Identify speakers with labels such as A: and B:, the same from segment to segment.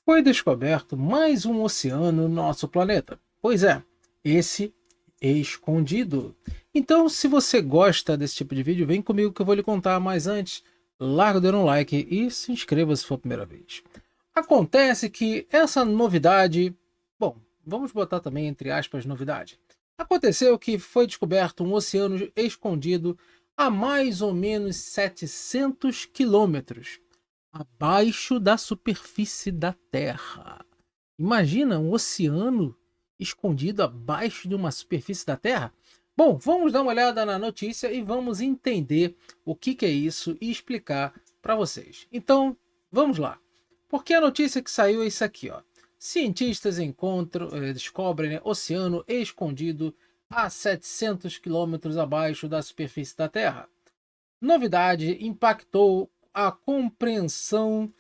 A: Foi descoberto mais um oceano no nosso planeta. Pois é, esse escondido. Então, se você gosta desse tipo de vídeo, vem comigo que eu vou lhe contar. Mas antes, larga o dedo no like e se inscreva se for a primeira vez. Acontece que essa novidade, bom, vamos botar também entre aspas novidade. Aconteceu que foi descoberto um oceano escondido a mais ou menos 700 quilômetros abaixo da superfície da Terra. Imagina um oceano escondido abaixo de uma superfície da Terra? Bom, vamos dar uma olhada na notícia e vamos entender o que é isso e explicar para vocês. Então, vamos lá. Porque a notícia que saiu é isso aqui, ó. Cientistas descobrem, né, oceano escondido a 700 quilômetros abaixo da superfície da Terra. Novidade impactou a compreensão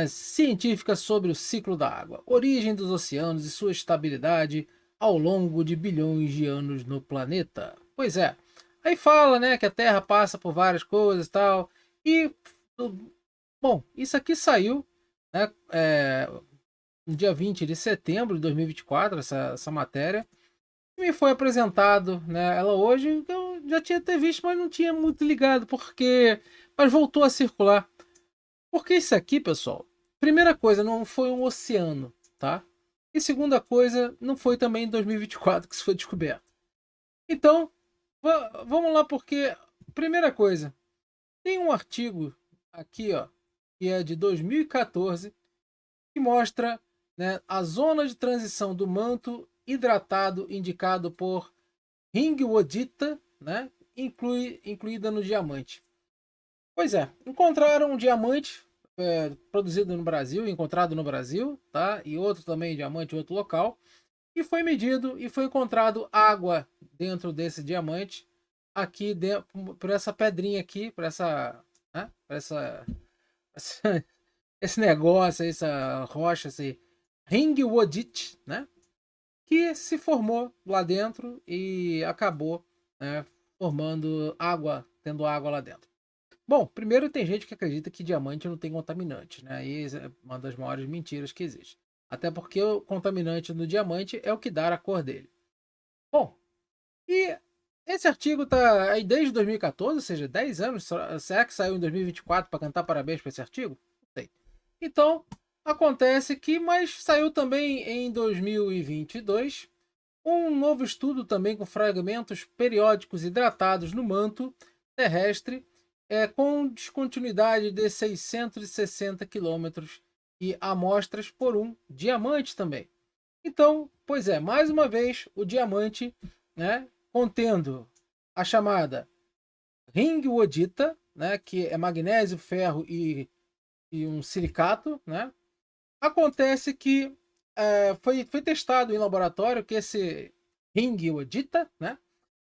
A: científica sobre o ciclo da água, origem dos oceanos e sua estabilidade ao longo de bilhões de anos no planeta. Pois é, aí fala, né, que a Terra passa por várias coisas e tal, e, bom, isso aqui saiu, né, no dia 20 de setembro de 2024, essa matéria, me foi apresentado, né, ela hoje, eu já tinha até visto, mas não tinha muito ligado, porque... Mas voltou a circular. Porque isso aqui, pessoal, primeira coisa, não foi um oceano, tá? E segunda coisa, não foi também em 2024 que isso foi descoberto. Então, vamos lá, porque... Primeira coisa, tem um artigo aqui, ó, que é de 2014, que mostra, né, a zona de transição do manto hidratado indicado por ringwodita, né, incluída no diamante. Pois é, encontraram um diamante produzido no Brasil, encontrado no Brasil, tá? E outro também diamante em outro local. E foi medido e foi encontrado água dentro desse diamante, aqui dentro, por essa pedrinha aqui, por essa, né? Por essa esse negócio, essa rocha, esse ringwodite, né? Que se formou lá dentro e acabou, né, formando água, tendo água lá dentro. Bom, primeiro tem gente que acredita que diamante não tem contaminante, né? E é uma das maiores mentiras que existe. Até porque o contaminante do diamante é o que dá a cor dele. Bom, e esse artigo está aí desde 2014, ou seja, 10 anos. Será que saiu em 2024 para cantar parabéns para esse artigo? Não sei. Então, acontece que, mas saiu também em 2022 um novo estudo também com fragmentos periódicos hidratados no manto terrestre, com descontinuidade de 660 quilômetros e amostras por um diamante também. Então, pois é, mais uma vez o diamante, né, contendo a chamada ringwodita, né, que é magnésio, ferro e um silicato, né? Acontece que foi testado em laboratório que esse ringwodita, né?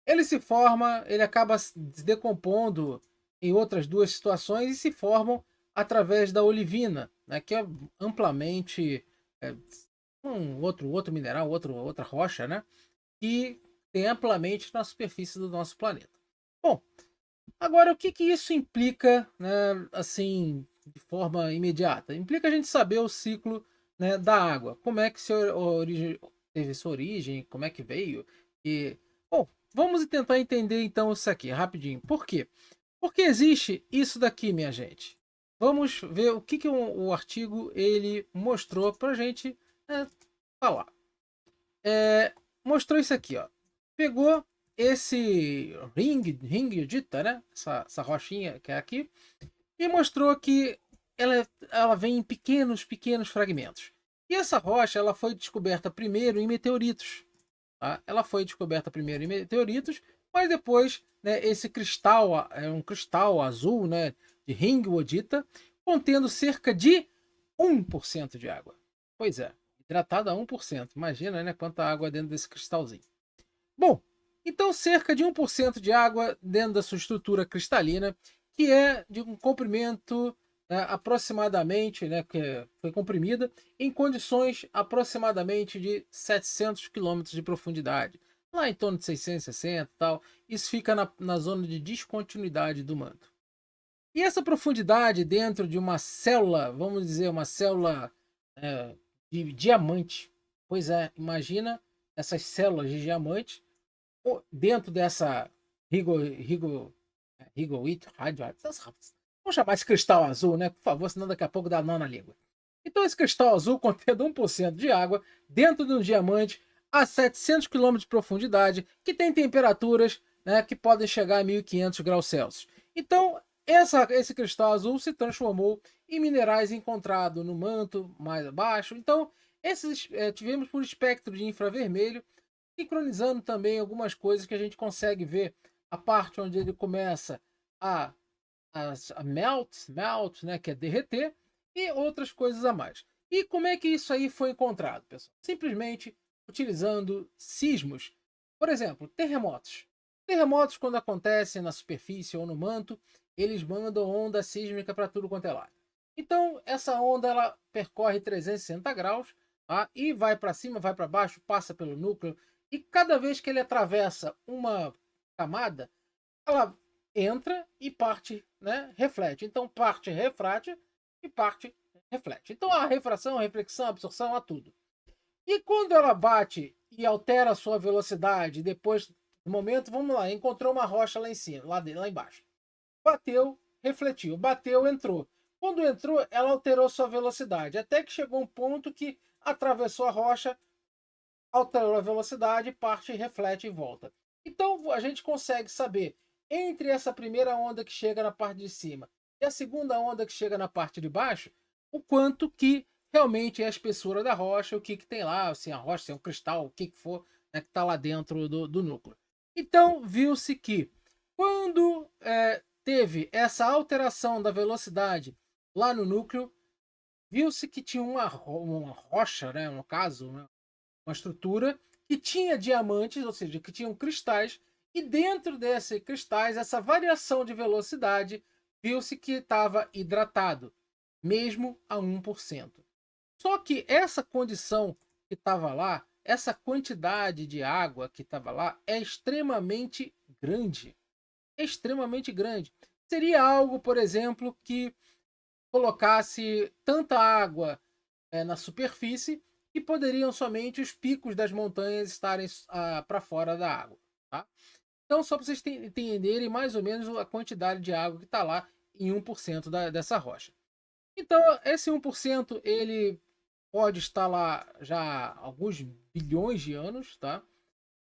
A: Ele se forma, ele acaba se decompondo em outras duas situações e se formam através da olivina, né? Que é amplamente é, outro mineral, outra rocha, né? Que tem amplamente na superfície do nosso planeta. Bom, agora o que isso implica, né, assim, de forma imediata? Implica a gente saber o ciclo, né, da água. Como é que teve sua origem, como é que veio. E, bom, vamos tentar entender então isso aqui rapidinho. Por quê? Porque existe isso daqui, minha gente. Vamos ver o que o artigo ele mostrou para a gente, né, falar. Mostrou isso aqui, ó. Pegou esse ring dita, né? Essa rochinha que é aqui, e mostrou que ela vem em pequenos fragmentos. E essa rocha ela foi descoberta primeiro em meteoritos. Tá? Ela foi descoberta primeiro em meteoritos, mas depois, né, esse cristal é um cristal azul, né, de ringwodita, contendo cerca de 1% de água. Pois é, hidratado a 1%. Imagina, né, quanta água dentro desse cristalzinho. Bom, então cerca de 1% de água dentro da sua estrutura cristalina, que é de um comprimento, né, aproximadamente, né, que foi comprimida em condições aproximadamente de 700 quilômetros de profundidade, lá em torno de 660 e tal. Isso fica na zona de descontinuidade do manto. E essa profundidade dentro de uma célula, vamos dizer, uma célula de diamante. Pois é, imagina essas células de diamante dentro dessa Rigolite Radioactive. Vamos chamar esse cristal azul, né? Por favor, senão daqui a pouco dá nó na língua. Então, esse cristal azul contendo 1% de água dentro de um diamante a 700 km de profundidade, que tem temperaturas, né, que podem chegar a 1500 graus Celsius. Então, esse cristal azul se transformou em minerais encontrados no manto mais abaixo. Então, tivemos por espectro de infravermelho, sincronizando também algumas coisas que a gente consegue ver a parte onde ele começa a melt, né, que é derreter, e outras coisas a mais. E como é que isso aí foi encontrado, pessoal? Simplesmente utilizando sismos. Por exemplo, terremotos. Terremotos, quando acontecem na superfície ou no manto, eles mandam onda sísmica para tudo quanto é lado. Então, essa onda ela percorre 360 graus, tá? E vai para cima, vai para baixo, passa pelo núcleo. E cada vez que ele atravessa uma camada, ela entra e parte, né, reflete. Então, parte refrate e parte reflete. Então, a refração, a reflexão, a absorção, a tudo. E quando ela bate e altera a sua velocidade, depois do momento, vamos lá, encontrou uma rocha lá em cima, lá embaixo. Bateu, refletiu, bateu, entrou. Quando entrou, ela alterou sua velocidade, até que chegou um ponto que atravessou a rocha, alterou a velocidade, parte, reflete e volta. Então a gente consegue saber entre essa primeira onda que chega na parte de cima e a segunda onda que chega na parte de baixo, o quanto que realmente é a espessura da rocha, o que, que tem lá, se é a rocha, se é um cristal, o que, que for, né, que está lá dentro do núcleo. Então viu-se que quando teve essa alteração da velocidade lá no núcleo, viu-se que tinha uma rocha, né, no caso, né, uma estrutura que tinha diamantes, ou seja, que tinham cristais, e dentro desses cristais, essa variação de velocidade, viu-se que estava hidratado, mesmo a 1%. Só que essa condição que estava lá, essa quantidade de água que estava lá, é extremamente grande. Extremamente grande. Seria algo, por exemplo, que colocasse tanta água na superfície e poderiam somente os picos das montanhas estarem para fora da água. Tá? Então, só para vocês entenderem mais ou menos a quantidade de água que está lá em 1% dessa rocha. Então, esse 1% ele pode estar lá já há alguns bilhões de anos, tá?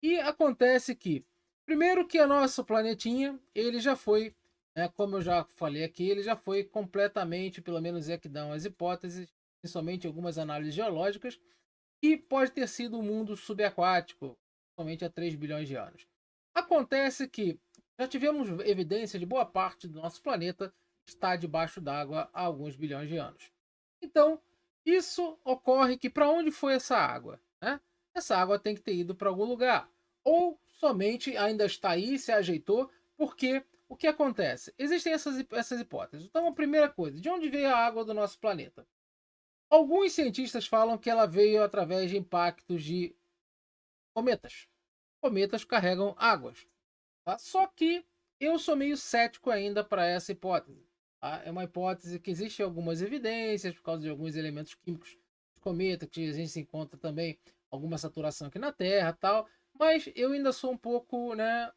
A: E acontece que, primeiro que o nosso planetinha, ele já foi, né, como eu já falei aqui, ele já foi completamente, pelo menos é que dão as hipóteses, principalmente algumas análises geológicas, que pode ter sido um mundo subaquático, somente há 3 bilhões de anos. Acontece que já tivemos evidência de boa parte do nosso planeta estar debaixo d'água há alguns bilhões de anos. Então, isso ocorre que para onde foi essa água? Né? Essa água tem que ter ido para algum lugar. Ou somente ainda está aí, se ajeitou, porque o que acontece? Existem essas hipóteses. Então, a primeira coisa, de onde veio a água do nosso planeta? Alguns cientistas falam que ela veio através de impactos de cometas. Cometas carregam águas. Tá? Só que eu sou meio cético ainda para essa hipótese. Tá? É uma hipótese que existem algumas evidências por causa de alguns elementos químicos de cometa, que a gente se encontra também alguma saturação aqui na Terra, tal. Mas eu ainda sou um pouco, né,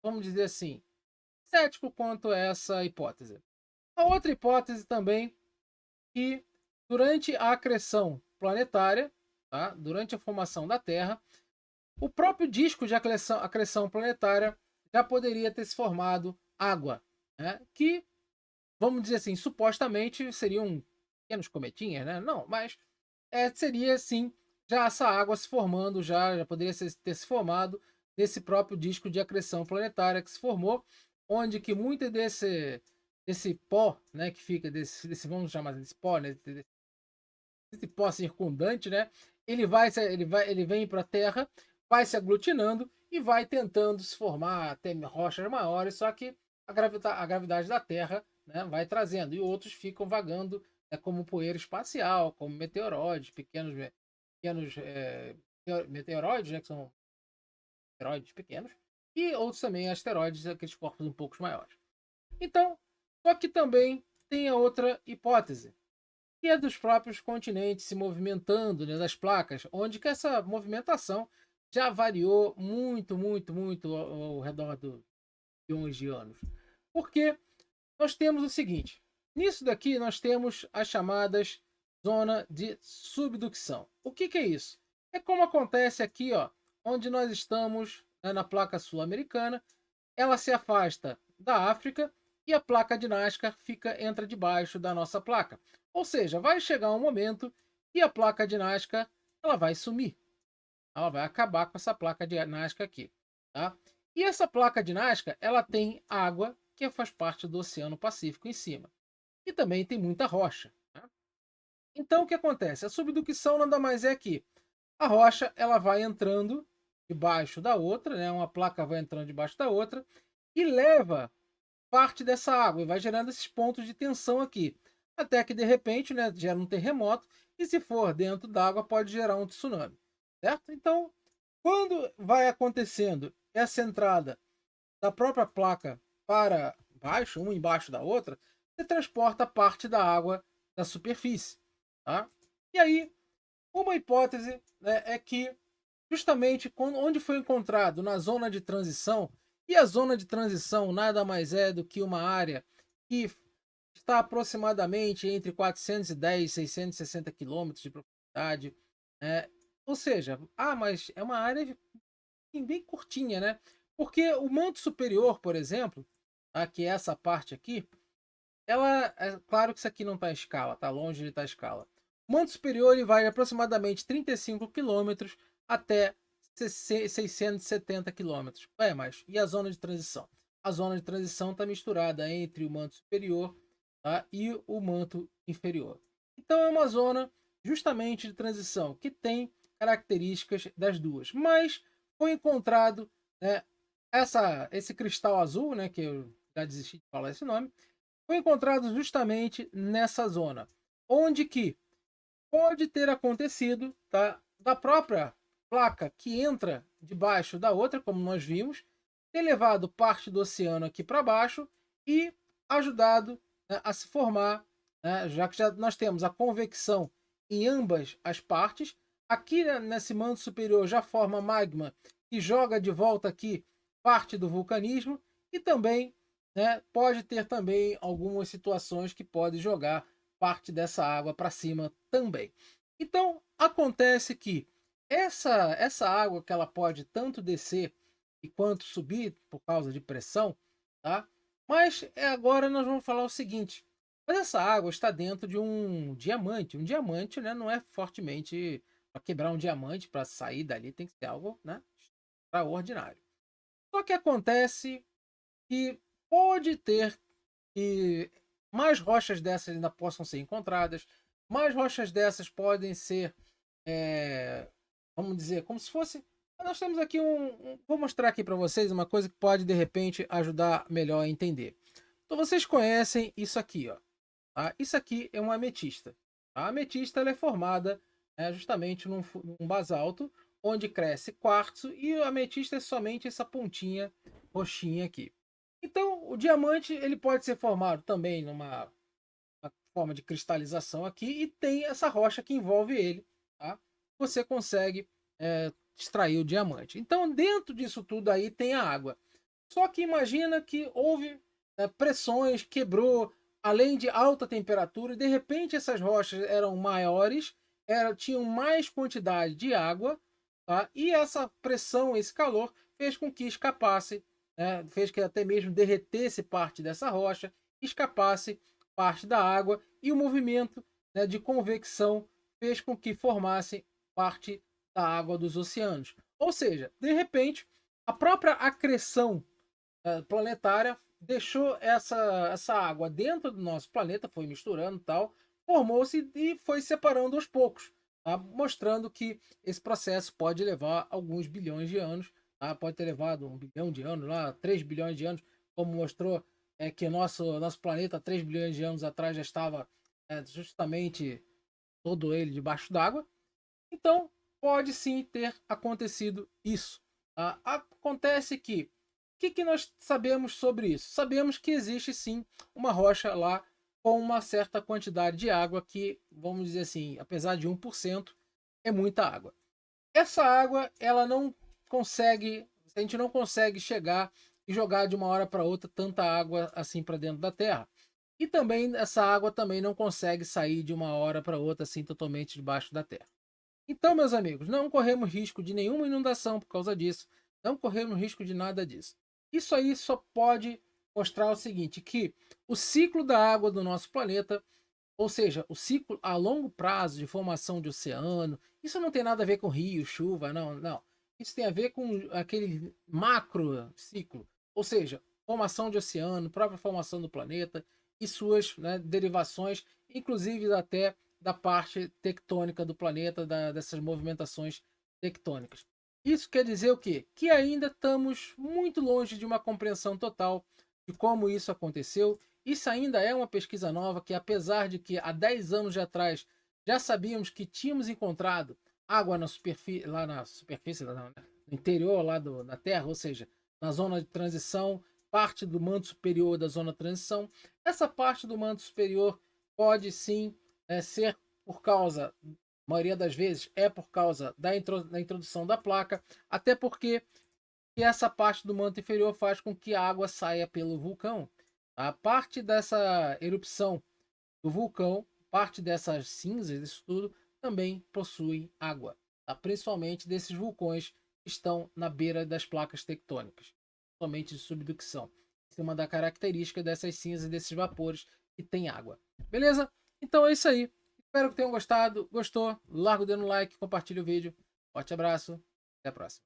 A: vamos dizer assim, cético quanto a essa hipótese. A outra hipótese também que durante a acreção planetária, tá? Durante a formação da Terra, o próprio disco de acreção planetária já poderia ter se formado água, né? Que, vamos dizer assim, supostamente seriam pequenos cometinhas, né? Não, mas seria sim já essa água se formando, já poderia ter se formado nesse próprio disco de acreção planetária que se formou, onde que muito desse pó, né, que fica desse vamos chamar desse pó, né, esse pó circundante, né? Ele vem para a Terra, vai se aglutinando e vai tentando se formar até rochas maiores, só que a gravidade da Terra, né, vai trazendo, e outros ficam vagando, como poeira espacial, como meteoróides, pequenos meteoróides, né, que são asteroides pequenos, e outros também asteroides, aqueles corpos um pouco maiores. Então, só que também tem a outra hipótese, e é dos próprios continentes se movimentando, né, das placas, onde que essa movimentação já variou muito, muito, muito ao redor de milhões de anos. Porque nós temos o seguinte, nisso daqui nós temos as chamadas zona de subducção. O que que é isso? É como acontece aqui, ó, onde nós estamos, né, na placa sul-americana, ela se afasta da África e a placa de Nazca entra debaixo da nossa placa. Ou seja, vai chegar um momento e a placa de Nazca ela vai sumir. Ela vai acabar com essa placa de Nazca aqui. Tá? E essa placa de Nazca ela tem água que faz parte do Oceano Pacífico em cima. E também tem muita rocha. Tá? Então o que acontece? A subducção nada mais é que a rocha ela vai entrando debaixo da outra, né? Uma placa vai entrando debaixo da outra e leva parte dessa água e vai gerando esses pontos de tensão aqui. Até que de repente, né, gera um terremoto e se for dentro d'água pode gerar um tsunami, certo? Então, quando vai acontecendo essa entrada da própria placa para baixo, uma embaixo da outra, você transporta parte da água da superfície, tá? E aí, uma hipótese, né, é que justamente onde foi encontrado na zona de transição, e a zona de transição nada mais é do que uma área que está aproximadamente entre 410 e 660 quilômetros de profundidade. Ou seja, mas é uma área bem curtinha, né? Porque o manto superior, por exemplo, que é essa parte aqui, ela é claro que isso aqui não está em escala, está longe de estar em escala. O manto superior ele vai de aproximadamente 35 quilômetros até 670 quilômetros. Mas e a zona de transição? A zona de transição está misturada entre o manto superior, tá, e o manto inferior. Então é uma zona justamente de transição que tem características das duas. Mas foi encontrado, né, esse cristal azul, né, que eu já desisti de falar esse nome, foi encontrado justamente nessa zona, onde que pode ter acontecido, tá, da própria placa que entra debaixo da outra, como nós vimos, ter levado parte do oceano aqui para baixo e ajudado, né, a se formar, né, já que nós temos a convecção em ambas as partes. Aqui, né, nesse manto superior já forma magma e joga de volta aqui parte do vulcanismo e também, né, pode ter também algumas situações que podem jogar parte dessa água para cima também. Então acontece que essa água que ela pode tanto descer e quanto subir por causa de pressão, tá? Mas agora nós vamos falar o seguinte: mas essa água está dentro de um diamante. Um diamante, né, não é fortemente para quebrar um diamante para sair dali tem que ser algo, né, extraordinário. Só que acontece que pode ter que mais rochas dessas ainda possam ser encontradas, mais rochas dessas podem ser, vamos dizer, como se fosse. Nós temos aqui vou mostrar aqui para vocês uma coisa que pode de repente ajudar melhor a entender. Então vocês conhecem isso aqui, ó. Tá? Isso aqui é uma ametista. A ametista ela é formada, justamente num basalto onde cresce quartzo e a ametista é somente essa pontinha roxinha aqui. Então, o diamante ele pode ser formado também uma forma de cristalização aqui e tem essa rocha que envolve ele. Tá? Você consegue extrair o diamante. Então, dentro disso tudo aí tem a água. Só que imagina que houve pressões, quebrou, além de alta temperatura, e de repente essas rochas eram maiores, tinham mais quantidade de água, tá? E essa pressão, esse calor, fez com que escapasse, né? Fez que até mesmo derretesse parte dessa rocha, escapasse parte da água, e o movimento, né, de convecção fez com que formasse parte da água dos oceanos. Ou seja, de repente, a própria acreção planetária deixou essa água dentro do nosso planeta, foi misturando e tal, formou-se e foi separando aos poucos, tá? Mostrando que esse processo pode levar alguns bilhões de anos, tá? Pode ter levado 1 bilhão de anos, lá 3 bilhões de anos, como mostrou que nosso planeta 3 bilhões de anos atrás já estava justamente todo ele debaixo d'água. Então, pode sim ter acontecido isso. Tá? Acontece que o que nós sabemos sobre isso? Sabemos que existe sim uma rocha lá com uma certa quantidade de água que, vamos dizer assim, apesar de 1%, é muita água. Essa água, ela não consegue, a gente não consegue chegar e jogar de uma hora para outra tanta água assim para dentro da Terra. E também essa água também não consegue sair de uma hora para outra assim totalmente debaixo da Terra. Então, meus amigos, não corremos risco de nenhuma inundação por causa disso. Não corremos risco de nada disso. Isso aí só pode mostrar o seguinte, que o ciclo da água do nosso planeta, ou seja, o ciclo a longo prazo de formação de oceano, isso não tem nada a ver com rio, chuva, não, não. Isso tem a ver com aquele macro ciclo, ou seja, formação de oceano, própria formação do planeta e suas, né, derivações, inclusive até da parte tectônica do planeta, dessas movimentações tectônicas. Isso quer dizer o quê? Que ainda estamos muito longe de uma compreensão total de como isso aconteceu. Isso ainda é uma pesquisa nova que, apesar de que há 10 anos atrás já sabíamos que tínhamos encontrado água na superfície, lá na superfície, no interior lá da Terra, ou seja, na zona de transição, parte do manto superior da zona de transição. Essa parte do manto superior pode sim ser por causa, a maioria das vezes, é por causa da introdução da placa, até porque essa parte do manto inferior faz com que a água saia pelo vulcão. A parte dessa erupção do vulcão, parte dessas cinzas, isso tudo, também possui água, tá? Principalmente desses vulcões que estão na beira das placas tectônicas, somente de subducção. Isso é uma da característica dessas cinzas, desses vapores, que tem água. Beleza? Então é isso aí. Espero que tenham gostado. Gostou? Larga o dedo no like, compartilha o vídeo. Forte abraço. Até a próxima.